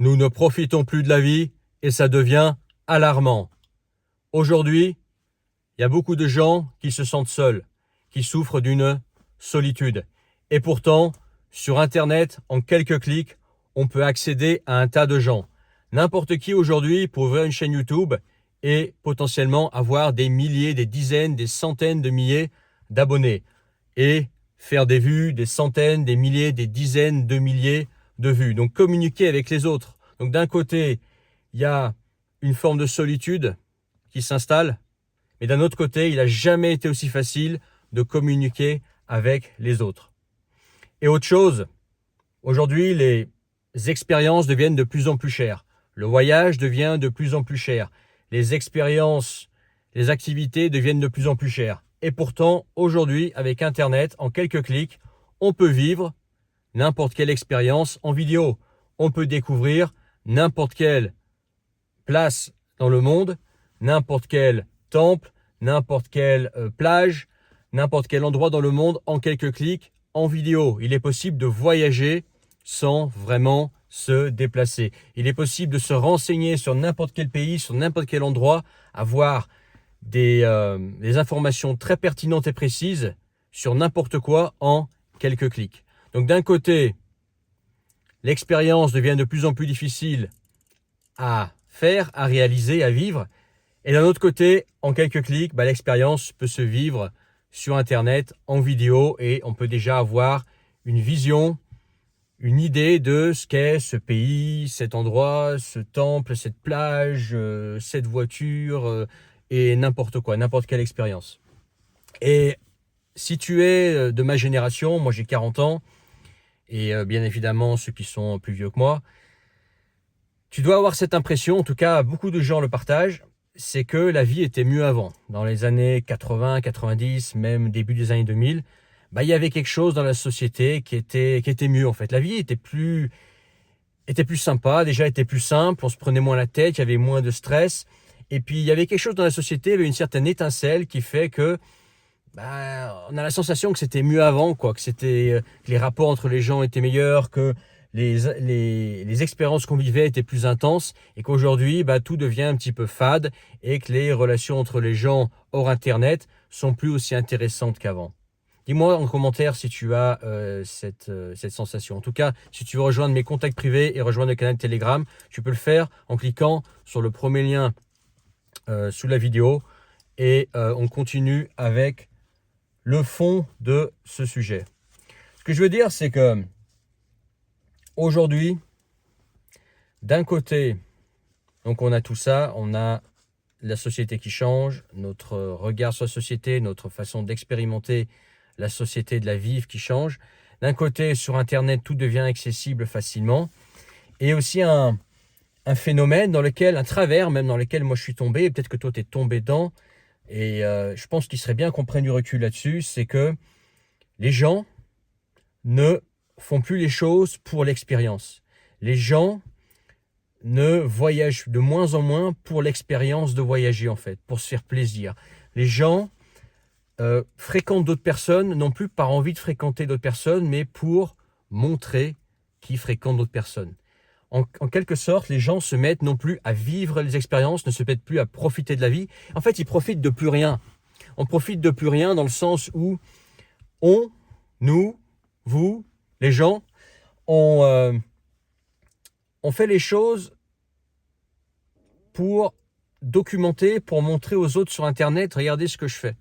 Nous ne profitons plus de la vie et ça devient alarmant. Aujourd'hui, il y a beaucoup de gens qui se sentent seuls, qui souffrent d'une solitude. Et pourtant, sur Internet, en quelques clics, on peut accéder à un tas de gens. N'importe qui aujourd'hui peut ouvrir une chaîne YouTube et potentiellement avoir des milliers, des dizaines, des centaines de milliers d'abonnés. Et faire des vues, des centaines, des milliers, des dizaines de milliers de vues. Donc communiquer avec les autres. Donc d'un côté, il y a une forme de solitude qui s'installe, mais d'un autre côté, il n'a jamais été aussi facile de communiquer avec les autres. Et autre chose, aujourd'hui, les expériences deviennent de plus en plus chères. Le voyage devient de plus en plus cher. Les expériences, les activités deviennent de plus en plus chères. Et pourtant, aujourd'hui, avec Internet, en quelques clics, on peut vivre n'importe quelle expérience en vidéo. On peut découvrir n'importe quelle place dans le monde, n'importe quel temple, n'importe quelle plage, n'importe quel endroit dans le monde en quelques clics en vidéo. Il est possible de voyager sans vraiment se déplacer. Il est possible de se renseigner sur n'importe quel pays, sur n'importe quel endroit, avoir des informations très pertinentes et précises sur n'importe quoi en quelques clics. Donc d'un côté, l'expérience devient de plus en plus difficile à faire, à réaliser, à vivre. Et d'un autre côté, en quelques clics, l'expérience peut se vivre sur Internet, en vidéo, et on peut déjà avoir une vision, une idée de ce qu'est ce pays, cet endroit, ce temple, cette plage, cette voiture, et n'importe quoi, n'importe quelle expérience. Et si tu es de ma génération, moi j'ai 40 ans, et bien évidemment ceux qui sont plus vieux que moi, tu dois avoir cette impression, en tout cas beaucoup de gens le partagent, c'est que la vie était mieux avant. Dans les années 80, 90, même début des années 2000, il y avait quelque chose dans la société qui était mieux en fait. La vie était plus sympa, déjà était plus simple, on se prenait moins la tête, il y avait moins de stress. Et puis il y avait quelque chose dans la société, il y avait une certaine étincelle qui fait que on a la sensation que c'était mieux avant, quoi, que les rapports entre les gens étaient meilleurs, que les expériences qu'on vivait étaient plus intenses et qu'aujourd'hui, tout devient un petit peu fade et que les relations entre les gens hors Internet sont plus aussi intéressantes qu'avant. Dis-moi en commentaire si tu as cette sensation. En tout cas, si tu veux rejoindre mes contacts privés et rejoindre le canal Telegram, tu peux le faire en cliquant sur le premier lien sous la vidéo et on continue avec le fond de ce sujet. Ce que je veux dire, c'est que aujourd'hui, d'un côté, donc on a tout ça, on a la société qui change, notre regard sur la société, notre façon d'expérimenter la société, de la vivre qui change. D'un côté, sur Internet, tout devient accessible facilement. Et aussi un phénomène dans lequel, un travers même dans lequel moi je suis tombé, et peut-être que toi tu es tombé dedans, et je pense qu'il serait bien qu'on prenne du recul là-dessus, c'est que les gens ne font plus les choses pour l'expérience. Les gens ne voyagent de moins en moins pour l'expérience de voyager en fait, pour se faire plaisir. Les gens fréquentent d'autres personnes, non plus par envie de fréquenter d'autres personnes, mais pour montrer qu'ils fréquentent d'autres personnes. En quelque sorte, les gens se mettent non plus à vivre les expériences, ne se mettent plus à profiter de la vie. En fait, ils profitent de plus rien. On profite de plus rien dans le sens où nous, vous, les gens, on fait les choses pour documenter, pour montrer aux autres sur Internet, regardez ce que je fais.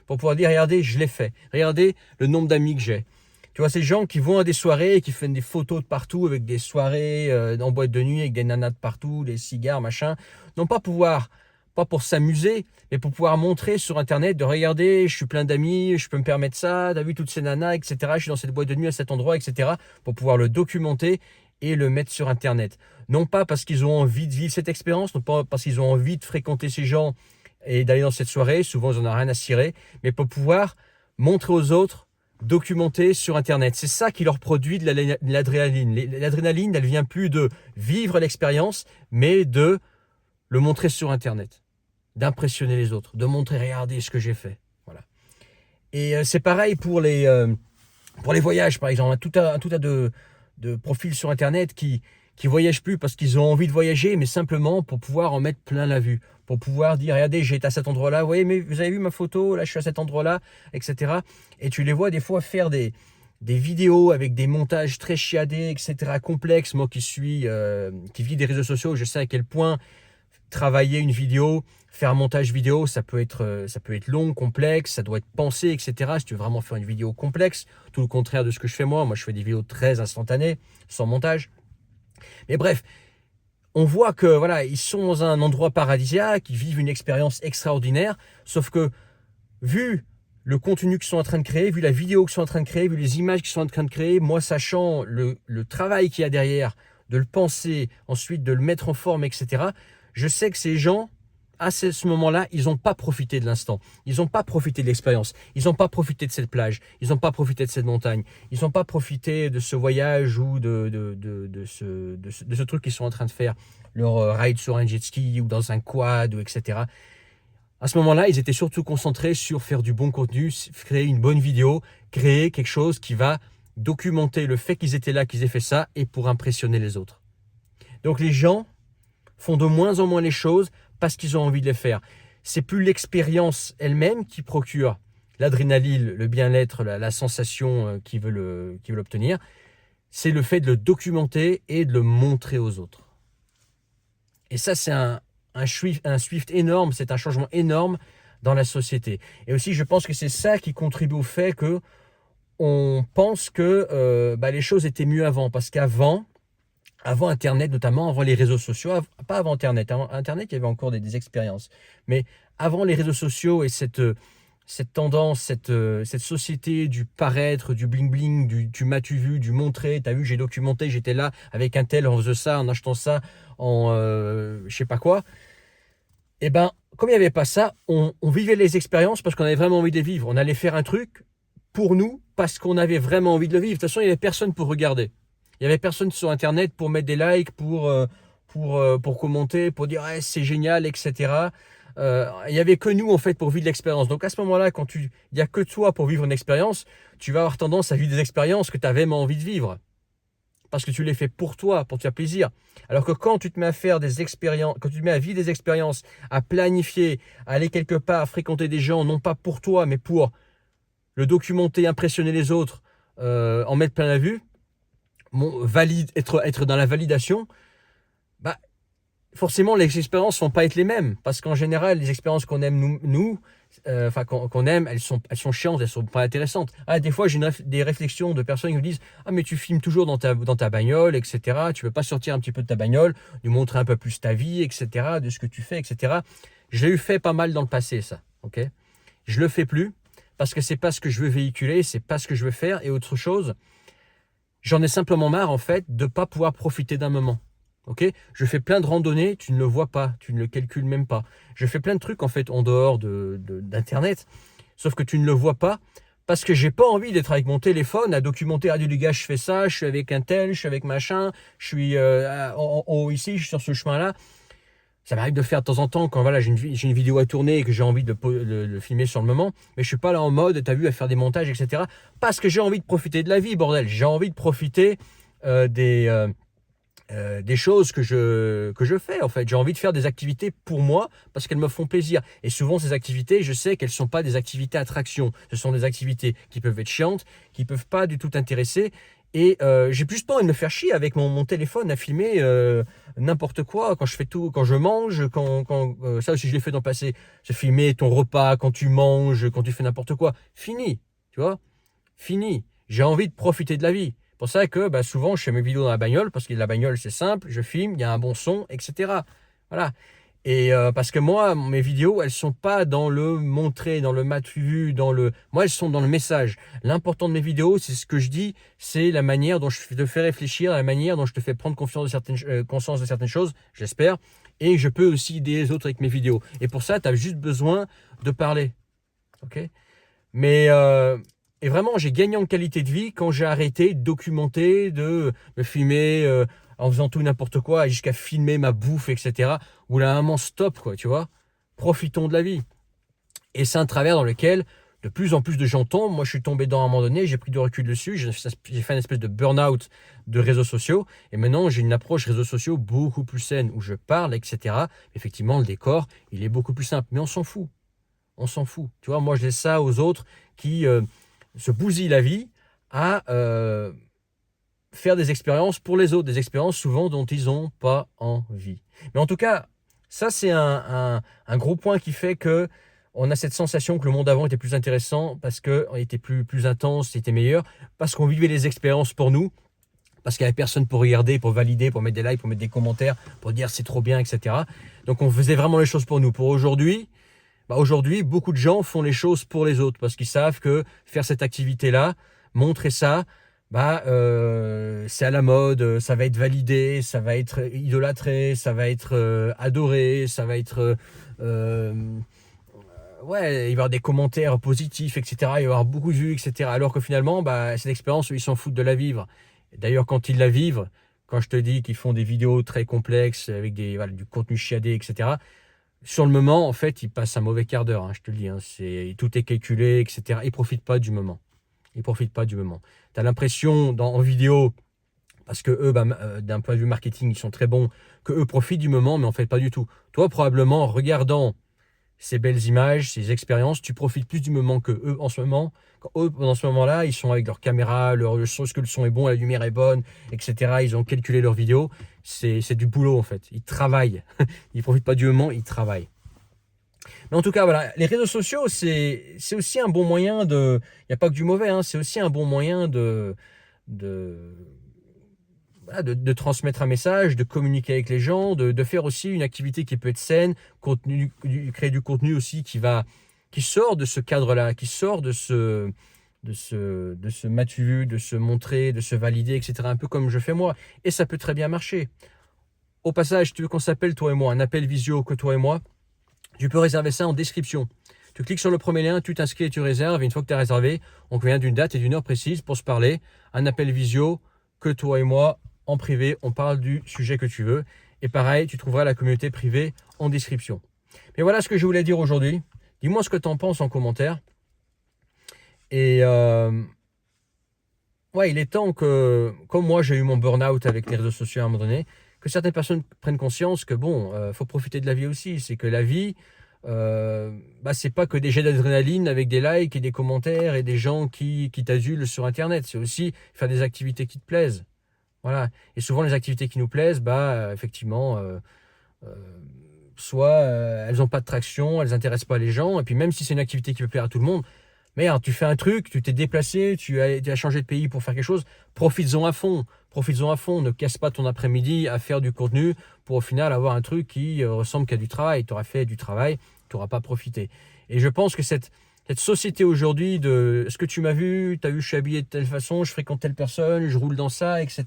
Pour pouvoir dire, regardez, je l'ai fait. Regardez le nombre d'amis que j'ai. Tu vois, ces gens qui vont à des soirées et qui font des photos de partout avec des soirées en boîte de nuit avec des nanas de partout, des cigares, machin. Non pas pour s'amuser, mais pour pouvoir montrer sur Internet de regarder, je suis plein d'amis, je peux me permettre ça, t'as vu toutes ces nanas, etc. Je suis dans cette boîte de nuit à cet endroit, etc. Pour pouvoir le documenter et le mettre sur Internet. Non pas parce qu'ils ont envie de vivre cette expérience, non pas parce qu'ils ont envie de fréquenter ces gens et d'aller dans cette soirée, souvent ils n'en ont rien à cirer, mais pour pouvoir montrer aux autres, documenter sur Internet. C'est ça qui leur produit de l'adrénaline. L'adrénaline, elle vient plus de vivre l'expérience, mais de le montrer sur Internet, d'impressionner les autres, de montrer, regardez ce que j'ai fait. Voilà. Et c'est pareil pour les voyages, par exemple. Un tout tas de profils sur Internet qui qui voyagent plus parce qu'ils ont envie de voyager, mais simplement pour pouvoir en mettre plein la vue, pour pouvoir dire, regardez, j'ai été à cet endroit-là, vous voyez, mais vous avez vu ma photo, là je suis à cet endroit-là, etc. Et tu les vois des fois faire des vidéos avec des montages très chiadés, etc., complexes. Moi qui vis des réseaux sociaux, je sais à quel point travailler une vidéo, faire un montage vidéo, ça peut être long, complexe, ça doit être pensé, etc. Si tu veux vraiment faire une vidéo complexe, tout le contraire de ce que je fais moi. Moi, je fais des vidéos très instantanées, sans montage. Mais bref, on voit que voilà, ils sont dans un endroit paradisiaque, ils vivent une expérience extraordinaire, sauf que vu le contenu qu'ils sont en train de créer, vu la vidéo qu'ils sont en train de créer, vu les images qu'ils sont en train de créer, moi sachant le travail qu'il y a derrière, de le penser, ensuite de le mettre en forme, etc., je sais que ces gens, à ce moment-là, ils n'ont pas profité de l'instant. Ils n'ont pas profité de l'expérience. Ils n'ont pas profité de cette plage. Ils n'ont pas profité de cette montagne. Ils n'ont pas profité de ce voyage ou de ce truc qu'ils sont en train de faire. Leur ride sur un jet ski ou dans un quad, ou etc. À ce moment-là, ils étaient surtout concentrés sur faire du bon contenu, créer une bonne vidéo, créer quelque chose qui va documenter le fait qu'ils étaient là, qu'ils aient fait ça, et pour impressionner les autres. Donc les gens font de moins en moins les choses parce qu'ils ont envie de les faire. C'est plus l'expérience elle-même qui procure l'adrénaline, le bien-être, la sensation qu'ils veulent obtenir. C'est le fait de le documenter et de le montrer aux autres. Et ça, c'est un shift énorme, c'est un changement énorme dans la société. Et aussi, je pense que c'est ça qui contribue au fait que on pense que les choses étaient mieux avant. Parce qu'avant Internet, notamment avant les réseaux sociaux, pas avant Internet, il y avait encore des expériences. Mais avant les réseaux sociaux et cette tendance, cette société du paraître, du bling-bling, du tu m'as-tu vu, du montrer, t'as vu, j'ai documenté, j'étais là avec un tel, on faisait ça, en achetant ça, en je sais pas quoi. Et ben, comme il n'y avait pas ça, on vivait les expériences parce qu'on avait vraiment envie de les vivre. On allait faire un truc pour nous parce qu'on avait vraiment envie de le vivre. De toute façon, il n'y avait personne pour regarder. Il n'y avait personne sur Internet pour mettre des likes, pour commenter, pour dire hey, c'est génial, etc. Il n'y avait que nous en fait pour vivre l'expérience. Donc à ce moment-là, quand il n'y a que toi pour vivre une expérience, tu vas avoir tendance à vivre des expériences que tu as vraiment envie de vivre. Parce que tu les fais pour toi, pour te faire plaisir. Alors que quand tu te mets à faire des expériences, quand tu te mets à vivre des expériences, à planifier, à aller quelque part, à fréquenter des gens, non pas pour toi, mais pour le documenter, impressionner les autres, en mettre plein la vue, être dans la validation, bah, forcément les expériences ne vont pas être les mêmes. Parce qu'en général, les expériences qu'on aime qu'on aime, elles sont chiantes, elles sont pas intéressantes. Des fois, j'ai des réflexions de personnes qui me disent « Ah, mais tu filmes toujours dans ta bagnole, etc. Tu veux pas sortir un petit peu de ta bagnole, lui montrer un peu plus ta vie, etc., de ce que tu fais, etc. » Je l'ai eu fait pas mal dans le passé, ça. Ok. Je le fais plus parce que c'est pas ce que je veux véhiculer, c'est pas ce que je veux faire. Et autre chose, j'en ai simplement marre, en fait, de pas pouvoir profiter d'un moment. Okay, je fais plein de randonnées, tu ne le vois pas, tu ne le calcules même pas. Je fais plein de trucs en fait en dehors d'Internet, sauf que tu ne le vois pas parce que j'ai pas envie d'être avec mon téléphone à documenter. Ah du gars, je fais ça, je suis avec un tel, je suis avec machin, je suis en haut ici, je suis sur ce chemin-là. Ça m'arrive de faire de temps en temps quand voilà, j'ai une vidéo à tourner et que j'ai envie de le filmer sur le moment, mais je suis pas là en mode, t'as vu, à faire des montages, etc. Parce que j'ai envie de profiter de la vie, bordel. J'ai envie de profiter des choses que je fais en fait. J'ai envie de faire des activités pour moi parce qu'elles me font plaisir. Et souvent ces activités, je sais qu'elles ne sont pas des activités attraction. Ce sont des activités qui peuvent être chiantes, qui ne peuvent pas du tout t'intéresser. Et j'ai plus pas envie de me faire chier avec mon téléphone à filmer n'importe quoi quand je fais tout, quand je mange, ça aussi je l'ai fait dans le passé. Je filmais ton repas quand tu manges, quand tu fais n'importe quoi. Fini, tu vois, fini. J'ai envie de profiter de la vie. C'est pour ça que souvent je fais mes vidéos dans la bagnole parce que la bagnole c'est simple, je filme, il y a un bon son, etc. Voilà. Et parce que moi, mes vidéos, elles sont pas dans le montrer, dans le m'as-tu vu, moi elles sont dans le message. L'important de mes vidéos, c'est ce que je dis, c'est la manière dont je te fais réfléchir, la manière dont je te fais prendre conscience de certaines choses, j'espère. Et je peux aussi aider les autres avec mes vidéos. Et pour ça, tu as juste besoin de parler. Ok ? Mais et vraiment, j'ai gagné en qualité de vie quand j'ai arrêté de documenter, de me filmer en faisant tout n'importe quoi, jusqu'à filmer ma bouffe, etc. Où là, un moment, stop, quoi, tu vois. Profitons de la vie. Et c'est un travers dans lequel de plus en plus de gens tombent. Moi, je suis tombé dedans à un moment donné, j'ai pris du recul dessus, j'ai fait une espèce de burn-out de réseaux sociaux. Et maintenant, j'ai une approche réseaux sociaux beaucoup plus saine, où je parle, etc. Effectivement, le décor, il est beaucoup plus simple. Mais on s'en fout. On s'en fout. Tu vois, moi, je laisse ça aux autres qui se bousillent la vie à faire des expériences pour les autres, des expériences souvent dont ils n'ont pas envie. Mais en tout cas, ça, c'est un gros point qui fait que on a cette sensation que le monde d'avant était plus intéressant parce qu'on était plus intense, c'était meilleur, parce qu'on vivait les expériences pour nous, parce qu'il n'y avait personne pour regarder, pour valider, pour mettre des likes, pour mettre des commentaires, pour dire c'est trop bien, etc. Donc on faisait vraiment les choses pour nous. Pour aujourd'hui, aujourd'hui, beaucoup de gens font les choses pour les autres parce qu'ils savent que faire cette activité-là, montrer ça, c'est à la mode, ça va être validé, ça va être idolâtré, ça va être adoré, ça va être ouais, il va y avoir des commentaires positifs, etc. Il va y avoir beaucoup de vues, etc. Alors que finalement, cette expérience, ils s'en foutent de la vivre. D'ailleurs, quand ils la vivent, quand je te dis qu'ils font des vidéos très complexes avec du contenu chiadé, etc., sur le moment, en fait, ils passent un mauvais quart d'heure, hein, je te le dis. Hein, tout est calculé, etc. Ils ne profitent pas du moment. Ils profitent pas du moment. Tu as l'impression, en vidéo, parce que eux, d'un point de vue marketing, ils sont très bons, que eux profitent du moment, mais en fait, pas du tout. Toi, probablement, en regardant ces belles images, ces expériences, tu profites plus du moment que eux en ce moment. Quand eux, pendant ce moment-là, ils sont avec leur caméra, le son, est-ce que le son est bon, la lumière est bonne, etc. Ils ont calculé leur vidéo. C'est du boulot en fait. Ils travaillent. Ils profitent pas du moment, ils travaillent. Mais en tout cas, voilà, les réseaux sociaux, c'est aussi un bon moyen de... Il n'y a pas que du mauvais, hein, c'est aussi un bon moyen de transmettre un message, de communiquer avec les gens, de faire aussi une activité qui peut être saine, créer du contenu aussi qui sort de ce cadre-là, qui sort de se m'as-tu vu, de se montrer, de se valider, etc. Un peu comme je fais moi. Et ça peut très bien marcher. Au passage, tu veux qu'on s'appelle toi et moi, un appel visio que toi et moi, tu peux réserver ça en description. Tu cliques sur le premier lien, tu t'inscris et tu réserves. Et une fois que tu as réservé, on convient d'une date et d'une heure précise pour se parler. Un appel visio que toi et moi, en privé, on parle du sujet que tu veux. Et pareil, tu trouveras la communauté privée en description. Mais voilà ce que je voulais dire aujourd'hui. Dis-moi ce que tu en penses en commentaire. Et ouais, il est temps que, comme moi j'ai eu mon burn-out avec les réseaux sociaux à un moment donné, que certaines personnes prennent conscience que bon, faut profiter de la vie aussi. C'est que la vie, c'est pas que des jets d'adrénaline avec des likes et des commentaires et des gens qui t'adulent sur Internet. C'est aussi faire des activités qui te plaisent. Voilà. Et souvent, les activités qui nous plaisent, effectivement, soit elles n'ont pas de traction, elles n'intéressent pas les gens. Et puis, même si c'est une activité qui peut plaire à tout le monde, merde, tu fais un truc, tu t'es déplacé, tu as changé de pays pour faire quelque chose, profites-en à fond. Profites-en à fond. Ne casse pas ton après-midi à faire du contenu pour au final avoir un truc qui ressemble qu'à du travail. Tu auras fait du travail, tu n'auras pas profité. Et je pense que cette société aujourd'hui de est-ce que tu m'as vu, tu as vu, je suis habillé de telle façon, je fréquente telle personne, je roule dans ça, etc.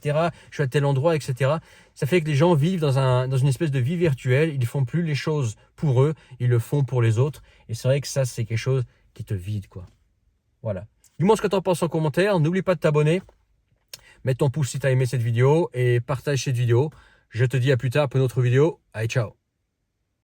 Je suis à tel endroit, etc. Ça fait que les gens vivent dans une espèce de vie virtuelle. Ils ne font plus les choses pour eux, ils le font pour les autres. Et c'est vrai que ça, c'est quelque chose qui te vide, quoi. Voilà. Dis-moi ce que tu en penses en commentaire. N'oublie pas de t'abonner. Mets ton pouce si tu as aimé cette vidéo et partage cette vidéo. Je te dis à plus tard pour une autre vidéo. Allez, ciao.